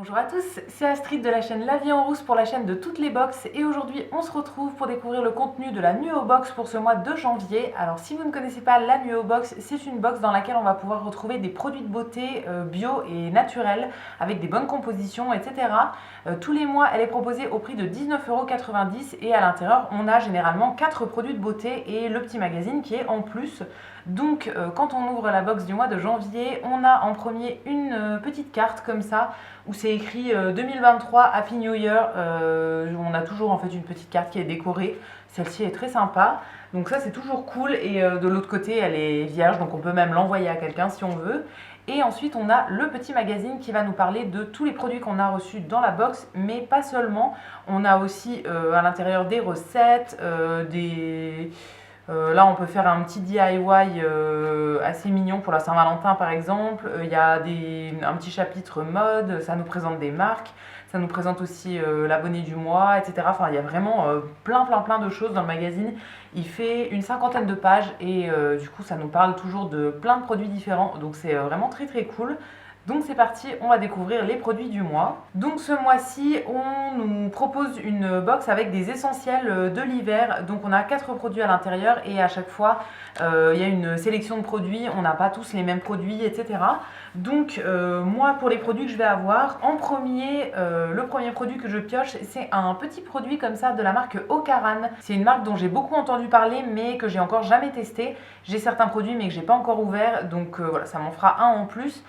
Bonjour à tous, c'est Astrid de la chaîne La Vie en Rousse pour la chaîne de toutes les box et aujourd'hui on se retrouve pour découvrir le contenu de la Nuo Box pour ce mois de janvier. Alors si vous ne connaissez pas la Nuo Box, c'est une box dans laquelle on va pouvoir retrouver des produits de beauté bio et naturels avec des bonnes compositions, etc. Tous les mois elle est proposée au prix de 19,90 € et à l'intérieur on a généralement 4 produits de beauté et le petit magazine qui est en plus. Donc quand on ouvre la box du mois de janvier, on a en premier une petite carte comme ça où c'est écrit 2023 Happy New Year. On a toujours en fait une petite carte qui est décorée. Celle-ci est très sympa. Donc ça c'est toujours cool et de l'autre côté elle est vierge donc on peut même l'envoyer à quelqu'un si on veut. Et ensuite on a le petit magazine qui va nous parler de tous les produits qu'on a reçus dans la box, mais pas seulement. On a aussi à l'intérieur des recettes, là, on peut faire un petit DIY assez mignon pour la Saint-Valentin par exemple. Il y a un petit chapitre mode, ça nous présente des marques, ça nous présente aussi l'abonné du mois, etc. Enfin, il y a vraiment plein de choses dans le magazine. Il fait une 50aine de pages et du coup, ça nous parle toujours de plein de produits différents. Donc, c'est vraiment très cool. Donc c'est parti, on va découvrir les produits du mois. Donc ce mois-ci, on nous propose une box avec des essentiels de l'hiver. Donc on a 4 produits à l'intérieur et à chaque fois, il y a une sélection de produits. On n'a pas tous les mêmes produits, etc. Donc moi, pour les produits que je vais avoir, en premier, le premier produit que je pioche, c'est un petit produit comme ça de la marque Ocaran. C'est une marque dont j'ai beaucoup entendu parler mais que j'ai encore jamais testé. J'ai certains produits mais que j'ai pas encore ouvert, donc voilà, ça m'en fera un en plus.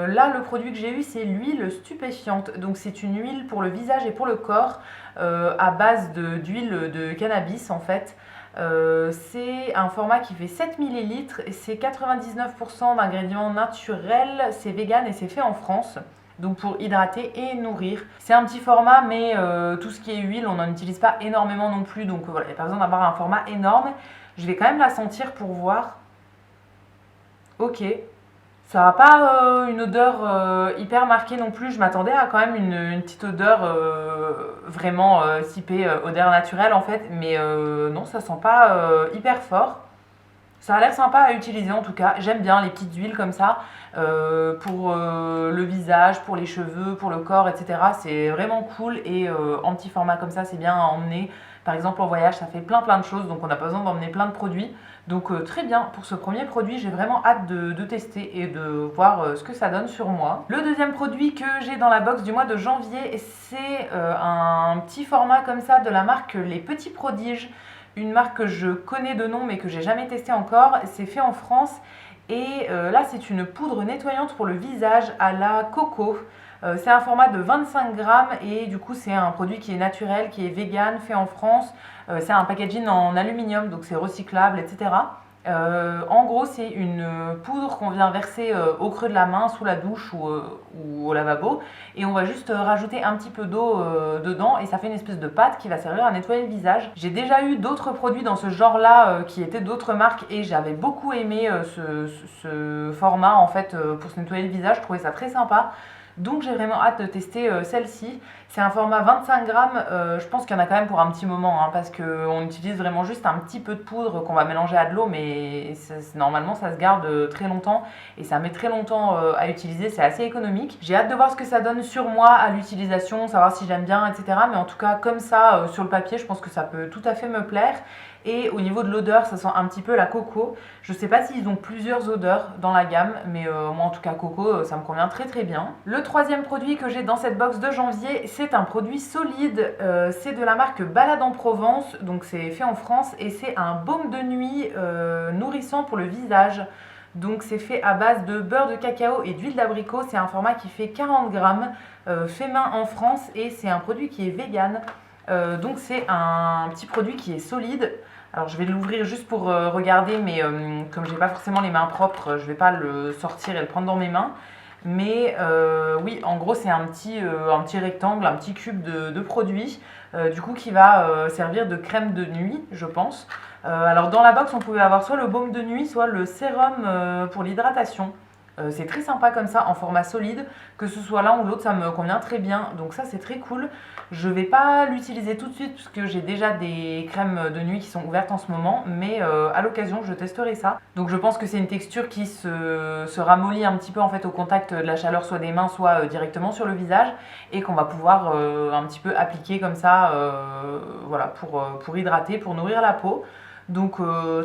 Là, le produit que j'ai eu, c'est l'huile stupéfiante. Donc, c'est une huile pour le visage et pour le corps à base d'huile de cannabis en fait. C'est un format qui fait 7 millilitres et c'est 99% d'ingrédients naturels. C'est vegan et c'est fait en France. Donc pour hydrater et nourrir. C'est un petit format, mais tout ce qui est huile, on n'en utilise pas énormément non plus. Donc voilà, il n'y a pas besoin d'avoir un format énorme. Je vais quand même la sentir pour voir. Ok. Ça n'a pas une odeur hyper marquée non plus. Je m'attendais à quand même une petite odeur vraiment typée odeur naturelle en fait. Mais non, ça sent pas hyper fort. Ça a l'air sympa à utiliser en tout cas. J'aime bien les petites huiles comme ça pour le visage, pour les cheveux, pour le corps, etc. C'est vraiment cool et en petit format comme ça, c'est bien à emmener. Par exemple en voyage, ça fait plein de choses, donc on n'a pas besoin d'emmener plein de produits. Donc très bien, pour ce premier produit, j'ai vraiment hâte de tester et de voir ce que ça donne sur moi. Le deuxième produit que j'ai dans la box du mois de janvier, c'est un petit format comme ça de la marque Les Petits Prodiges. Une marque que je connais de nom mais que j'ai jamais testé encore. C'est fait en France et là c'est une poudre nettoyante pour le visage à la coco. C'est un format de 25 grammes et du coup c'est un produit qui est naturel, qui est vegan, fait en France. C'est un packaging en aluminium donc c'est recyclable, etc. En gros c'est une poudre qu'on vient verser au creux de la main, sous la douche ou au lavabo et on va juste rajouter un petit peu d'eau dedans et ça fait une espèce de pâte qui va servir à nettoyer le visage. J'ai déjà eu d'autres produits dans ce genre là qui étaient d'autres marques et j'avais beaucoup aimé ce format en fait pour se nettoyer le visage, je trouvais ça très sympa. Donc j'ai vraiment hâte de tester celle-ci. C'est un format 25 grammes, je pense qu'il y en a quand même pour un petit moment hein, parce qu'on utilise vraiment juste un petit peu de poudre qu'on va mélanger à de l'eau mais normalement ça se garde très longtemps et ça met très longtemps à utiliser, c'est assez économique. J'ai hâte de voir ce que ça donne sur moi à l'utilisation, savoir si j'aime bien, etc. Mais en tout cas comme ça sur le papier je pense que ça peut tout à fait me plaire. Et au niveau de l'odeur, ça sent un petit peu la coco. Je sais pas s'ils ont plusieurs odeurs dans la gamme, mais moi en tout cas coco, ça me convient très bien. Le troisième produit que j'ai dans cette box de janvier, c'est un produit solide. C'est de la marque Balade en Provence, donc c'est fait en France et c'est un baume de nuit nourrissant pour le visage. Donc c'est fait à base de beurre de cacao et d'huile d'abricot. C'est un format qui fait 40 grammes, fait main en France et c'est un produit qui est vegan. Donc c'est un petit produit qui est solide. Alors je vais l'ouvrir juste pour regarder, mais comme j'ai pas forcément les mains propres, je vais pas le sortir et le prendre dans mes mains. Mais oui, en gros c'est un petit rectangle, un petit cube de produit, du coup qui va servir de crème de nuit, je pense. Alors dans la box on pouvait avoir soit le baume de nuit, soit le sérum pour l'hydratation. C'est très sympa comme ça, en format solide, que ce soit l'un ou l'autre, ça me convient très bien. Donc ça, c'est très cool. Je vais pas l'utiliser tout de suite puisque j'ai déjà des crèmes de nuit qui sont ouvertes en ce moment, mais à l'occasion, je testerai ça. Donc je pense que c'est une texture qui se ramollit un petit peu en fait au contact de la chaleur, soit des mains, soit directement sur le visage, et qu'on va pouvoir un petit peu appliquer comme ça, voilà, pour hydrater, pour nourrir la peau. Donc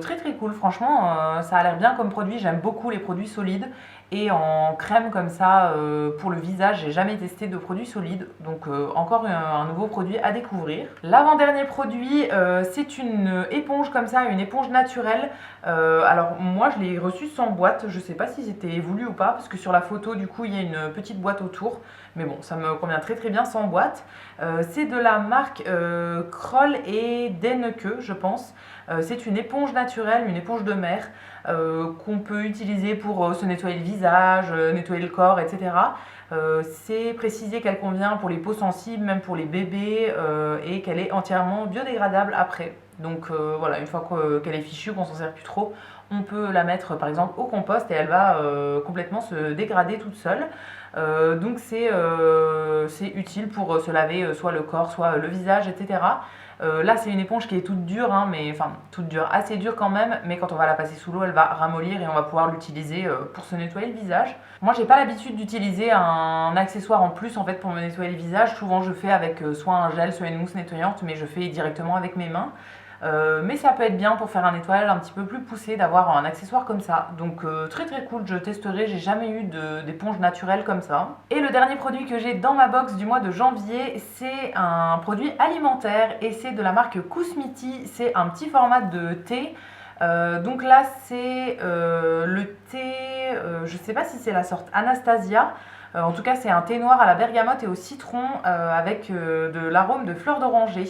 très très cool, franchement, ça a l'air bien comme produit. J'aime beaucoup les produits solides, et en crème comme ça pour le visage, j'ai jamais testé de produit solide, donc encore un nouveau produit à découvrir. L'avant-dernier produit, c'est une éponge comme ça, une éponge naturelle. Alors moi je l'ai reçue sans boîte, je sais pas si c'était voulu ou pas, parce que sur la photo du coup il y a une petite boîte autour, mais bon, ça me convient très très bien sans boîte. C'est de la marque Kroll et Denneke, je pense. C'est une éponge naturelle, une éponge de mer, qu'on peut utiliser pour se nettoyer le visage, nettoyer le corps, etc. C'est précisé qu'elle convient pour les peaux sensibles, même pour les bébés, et qu'elle est entièrement biodégradable après. Donc voilà, une fois qu'elle est fichue, qu'on s'en sert plus trop, on peut la mettre par exemple au compost et elle va complètement se dégrader toute seule. Donc c'est utile pour se laver soit le corps, soit le visage, etc. Là c'est une éponge qui est toute dure, hein, mais enfin toute dure, assez dure quand même, mais quand on va la passer sous l'eau, elle va ramollir et on va pouvoir l'utiliser pour se nettoyer le visage. Moi j'ai pas l'habitude d'utiliser un accessoire en plus en fait pour me nettoyer le visage. Souvent je fais avec soit un gel, soit une mousse nettoyante, mais je fais directement avec mes mains. Mais ça peut être bien pour faire un nettoyage un petit peu plus poussé d'avoir un accessoire comme ça. Donc très très cool, je testerai, j'ai jamais eu d'éponge naturelle comme ça. Et le dernier produit que j'ai dans ma box du mois de janvier, c'est un produit alimentaire et c'est de la marque Kousmiti. C'est un petit format de thé. Donc là c'est le thé, je sais pas si c'est la sorte Anastasia. En tout cas c'est un thé noir à la bergamote et au citron avec de l'arôme de fleurs d'oranger.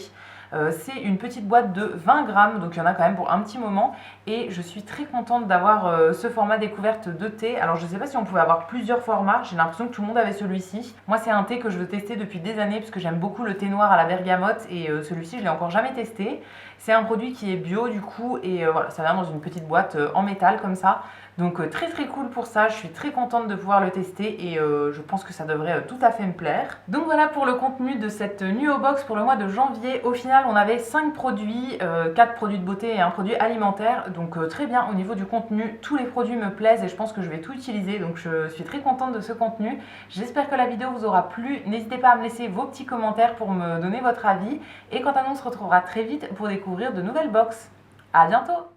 C'est une petite boîte de 20 grammes, donc il y en a quand même pour un petit moment. Et je suis très contente d'avoir ce format découverte de thé. Alors je ne sais pas si on pouvait avoir plusieurs formats, j'ai l'impression que tout le monde avait celui-ci. Moi c'est un thé que je veux tester depuis des années parce que j'aime beaucoup le thé noir à la bergamote et celui-ci je l'ai encore jamais testé. C'est un produit qui est bio du coup et voilà, ça vient dans une petite boîte en métal comme ça. Donc très très cool pour ça, je suis très contente de pouvoir le tester et je pense que ça devrait tout à fait me plaire. Donc voilà pour le contenu de cette Nuo Box pour le mois de janvier. Au final on avait 5 produits, 4 produits de beauté et un produit alimentaire. Donc très bien au niveau du contenu, tous les produits me plaisent et je pense que je vais tout utiliser. Donc je suis très contente de ce contenu. J'espère que la vidéo vous aura plu. N'hésitez pas à me laisser vos petits commentaires pour me donner votre avis. Et quant à nous, on se retrouvera très vite pour découvrir de nouvelles box. À bientôt!